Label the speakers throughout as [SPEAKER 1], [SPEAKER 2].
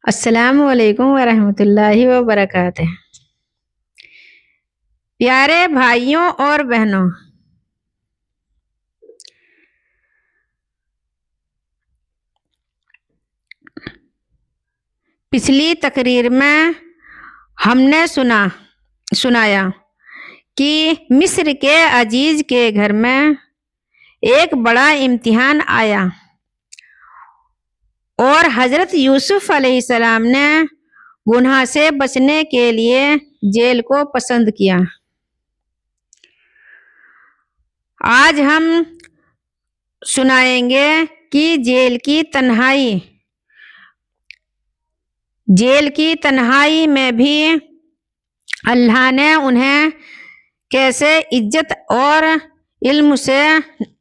[SPEAKER 1] السلام علیکم ورحمۃ اللہ وبرکاتہ۔ پیارے بھائیوں اور بہنوں، پچھلی تقریر میں ہم نے سنایا کہ مصر کے عزیز کے گھر میں ایک بڑا امتحان آیا اور حضرت یوسف علیہ السلام نے گناہ سے بچنے کے لیے جیل کو پسند کیا۔ آج ہم سنائیں گے کہ جیل کی تنہائی میں بھی اللہ نے انہیں کیسے عزت اور علم سے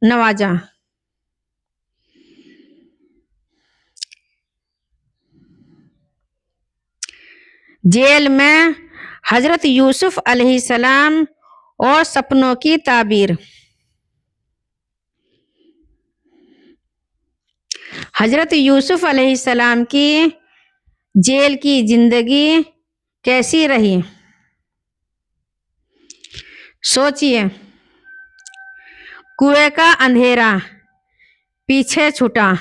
[SPEAKER 1] نوازا۔ جیل میں حضرت یوسف علیہ السلام اور سپنوں کی تعبیر۔ حضرت یوسف علیہ السلام کی جیل کی زندگی کیسی رہی؟ سوچئے۔ کنویں کا اندھیرا پیچھے چھوٹا،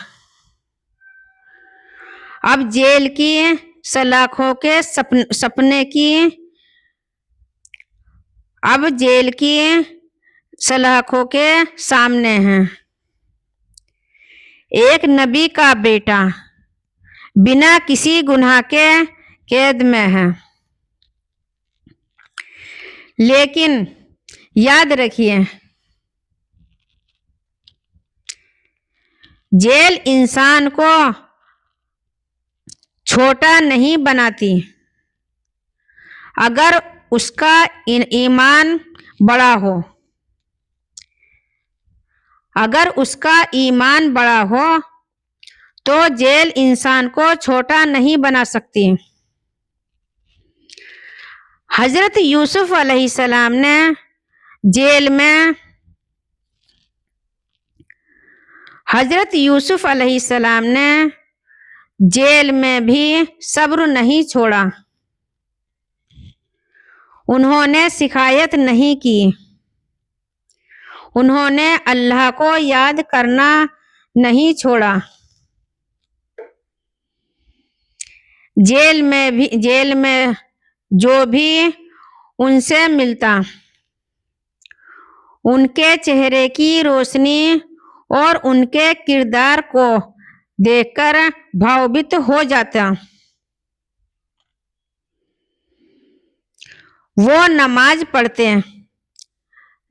[SPEAKER 1] اب جیل کی سلاخوں کے سامنے ہیں۔ ایک نبی کا بیٹا بنا کسی گناہ کے قید میں ہے، لیکن یاد رکھیے، جیل انسان کو چھوٹا نہیں بناتی۔ اگر اس کا ایمان بڑا ہو تو جیل انسان کو چھوٹا نہیں بنا سکتی۔ حضرت یوسف علیہ السلام نے جیل میں بھی صبر نہیں چھوڑا۔ انہوں نے شکایت نہیں کی، انہوں نے اللہ کو یاد کرنا نہیں چھوڑا۔ جیل میں جو بھی ان سے ملتا، ان کے چہرے کی روشنی اور ان کے کردار کو دیکھ کر بھاوت ہو جاتا۔ وہ نماز پڑھتے،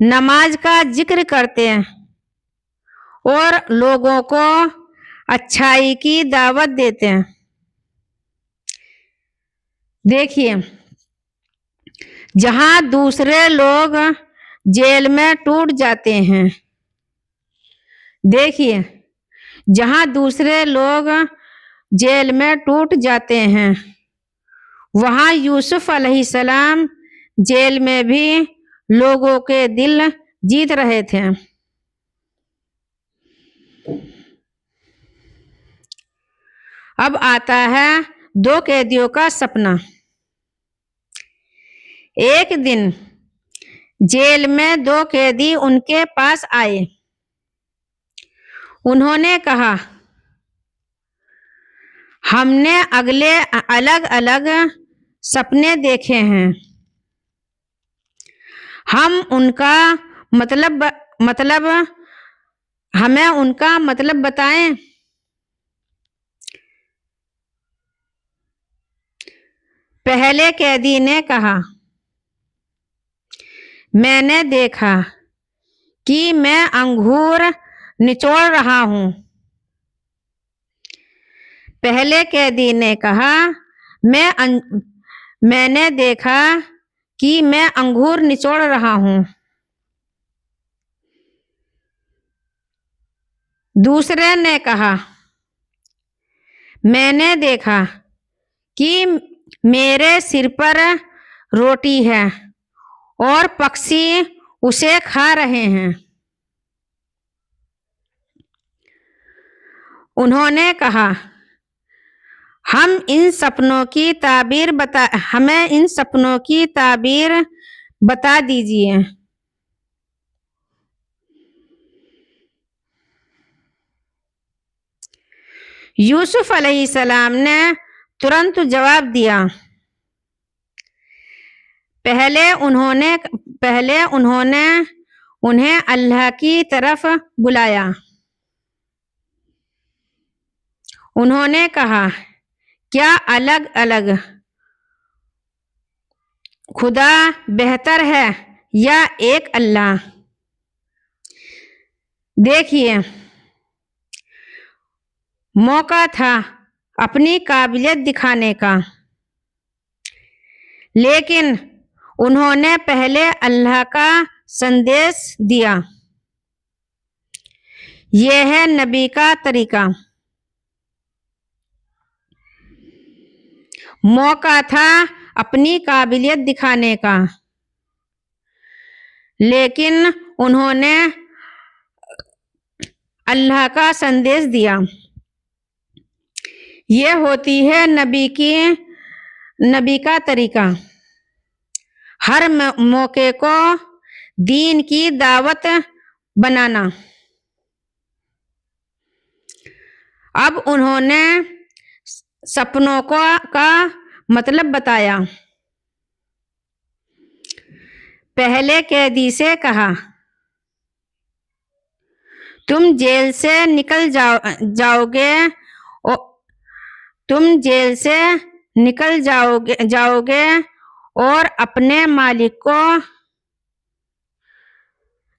[SPEAKER 1] نماز کا ذکر کرتے اور لوگوں کو اچھائی کی دعوت دیتے۔ دیکھیے، جہاں دوسرے لوگ جیل میں ٹوٹ جاتے ہیں، وہاں یوسف علیہ السلام جیل میں بھی لوگوں کے دل جیت رہے تھے۔ اب آتا ہے دو قیدیوں کا سپنا۔ ایک دن جیل میں دو قیدی ان کے پاس آئے۔ انہوں نے کہا، ہم نے الگ الگ سپنے دیکھے ہیں، ہمیں ان کا مطلب بتائیں۔ پہلے قیدی نے کہا، میں نے دیکھا کہ میں انگور نچوڑ رہا ہوں۔ پہلے قیدی نے کہا، میں نے دیکھا کہ میں انگور نچوڑ رہا ہوں۔ دوسرے نے کہا، میں نے دیکھا کہ میرے سر پر روٹی ہے اور پکشی اسے کھا رہے ہیں۔ انہوں نے کہا، ہمیں ان سپنوں کی تعبیر بتا دیجیے۔ یوسف علیہ السلام نے ترنت جواب دیا۔ پہلے انہوں نے انہیں اللہ کی طرف بلایا۔ انہوں نے کہا، کیا الگ الگ خدا بہتر ہے یا ایک اللہ؟ دیکھیے، موقع تھا اپنی قابلیت دکھانے کا، لیکن انہوں نے پہلے اللہ کا سندیش دیا۔ یہ ہے نبی کا طریقہ۔ موقع تھا اپنی قابلیت دکھانے کا، لیکن انہوں نے اللہ کا سندیش دیا۔ یہ ہوتی ہے نبی کا طریقہ، ہر موقع کو دین کی دعوت بنانا۔ اب انہوں نے سپنوں کا مطلب بتایا۔ پہلے قیدی سے کہا، تم جیل سے نکل جاؤ گے اور اپنے مالک کو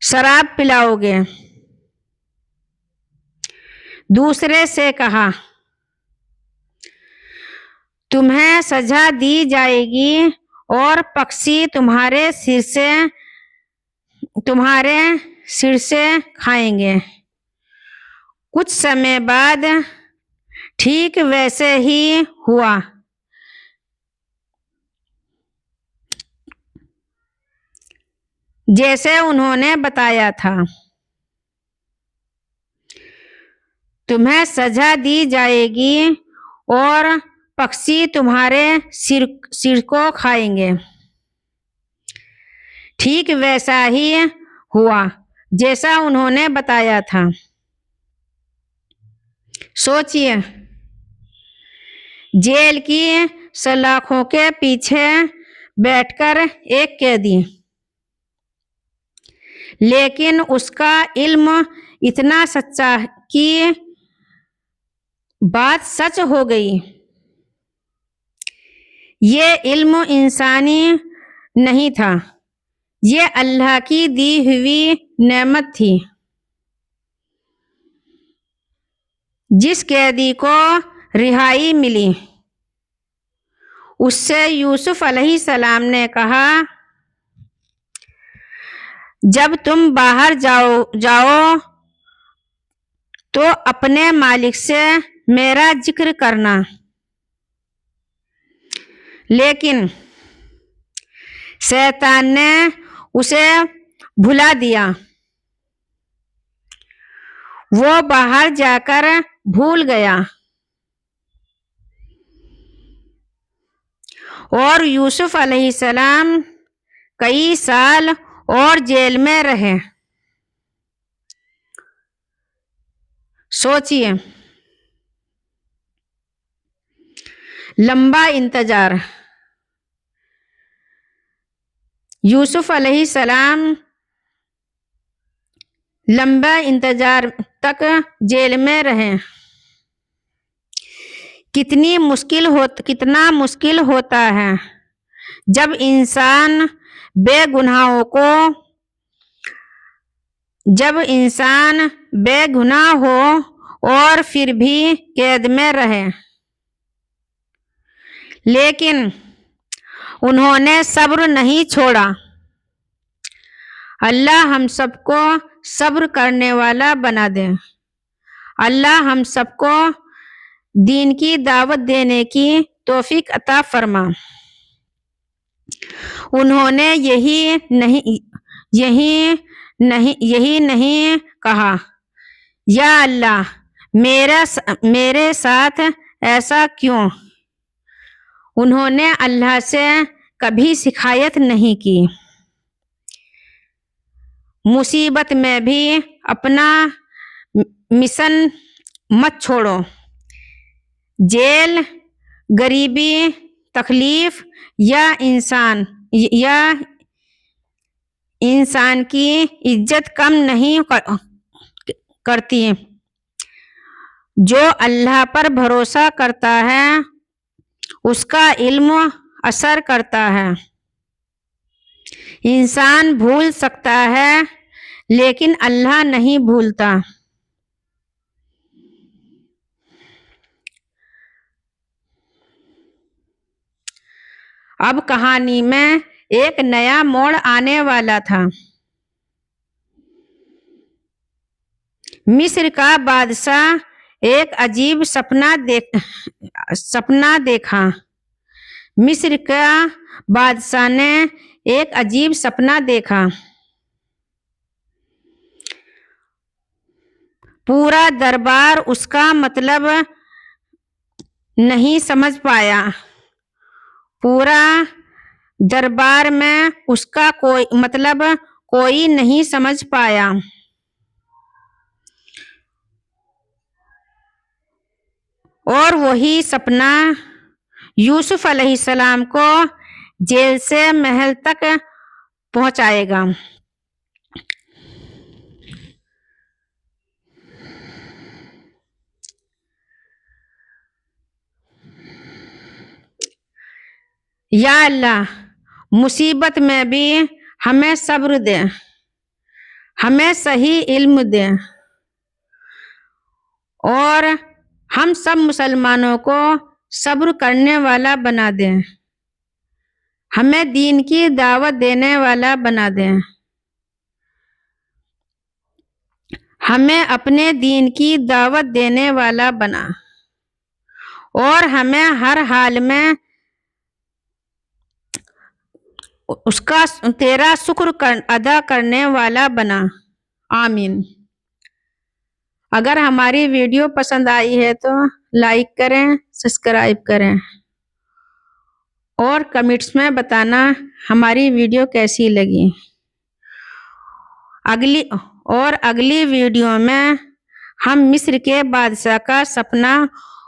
[SPEAKER 1] شراب پلاؤ گے۔ دوسرے سے کہا، تمہیں سزا دی جائے گی اور پکشی تمہارے سر سے کھائیں گے۔ کچھ سمے بعد ٹھیک ویسے ہی ہوا۔ جیسے انہوں نے بتایا تھا۔ تمہیں سزا دی جائے گی اور پکشی تمہارے سر کو کھائیں گے۔ ٹھیک ویسا ہی ہوا جیسا انہوں نے بتایا تھا۔ سوچئے، جیل کی سلاخوں کے پیچھے بیٹھ کر ایک قیدی، لیکن اس کا علم اتنا سچا کہ بات سچ ہو گئی۔ یہ علم انسانی نہیں تھا، یہ اللہ کی دی ہوئی نعمت تھی۔ جس قیدی کو رہائی ملی، اس سے یوسف علیہ السلام نے کہا، جب تم باہر جاؤ تو اپنے مالک سے میرا ذکر کرنا۔ لیکن شیطان نے اسے بھلا دیا۔ وہ باہر جا کر بھول گیا اور یوسف علیہ السلام کئی سال اور جیل میں رہے۔ سوچئے، لمبا انتظار۔ یوسف علیہ السلام لمبا انتظار تک جیل میں رہے۔ کتنا مشکل ہوتا ہے جب انسان بے گناہ ہو اور پھر بھی قید میں رہے۔ لیکن انہوں نے صبر نہیں چھوڑا۔ اللہ ہم سب کو صبر کرنے والا بنا دے۔ اللہ ہم سب کو دین کی دعوت دینے کی توفیق عطا فرما۔ انہوں نے یہی نہیں کہا، یا اللہ میرے ساتھ ایسا کیوں؟ انہوں نے اللہ سے کبھی شکایت نہیں کی۔ مصیبت میں بھی اپنا مشن مت چھوڑو۔ جیل، غریبی، تکلیف یا انسان کی عزت کم نہیں کرتی۔ جو اللہ پر بھروسہ کرتا ہے اس کا علم اثر کرتا ہے۔ انسان بھول سکتا ہے لیکن اللہ نہیں بھولتا۔ اب کہانی میں ایک نیا موڑ آنے والا تھا۔ مصر کا بادشاہ ایک عجیب سپنا دیکھا۔ مصر کا بادشاہ نے ایک عجیب سپنا دیکھا۔ پورا دربار اس کا مطلب نہیں سمجھ پایا۔ پورا دربار میں اس کا مطلب کوئی نہیں سمجھ پایا۔ اور وہی سپنا یوسف علیہ السلام کو جیل سے محل تک پہنچائے گا۔ یا اللہ، مصیبت میں بھی ہمیں صبر دے، ہمیں صحیح علم دے اور ہم سب مسلمانوں کو صبر کرنے والا بنا دے۔ ہمیں دین کی دعوت دینے والا بنا دے۔ ہمیں اپنے دین کی دعوت دینے والا بنا اور ہمیں ہر حال میں اس کا تیرا شکر ادا کرنے والا بنا۔ آمین۔ اگر ہماری ویڈیو پسند آئی ہے تو لائک کریں، سبسکرائب کریں اور کمنٹس میں بتانا ہماری ویڈیو کیسی لگی۔ اگلی ویڈیو میں ہم مصر کے بادشاہ کا سپنا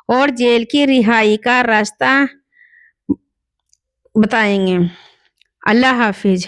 [SPEAKER 1] اور جیل کی رہائی کا راستہ بتائیں گے۔ اللہ حافظ۔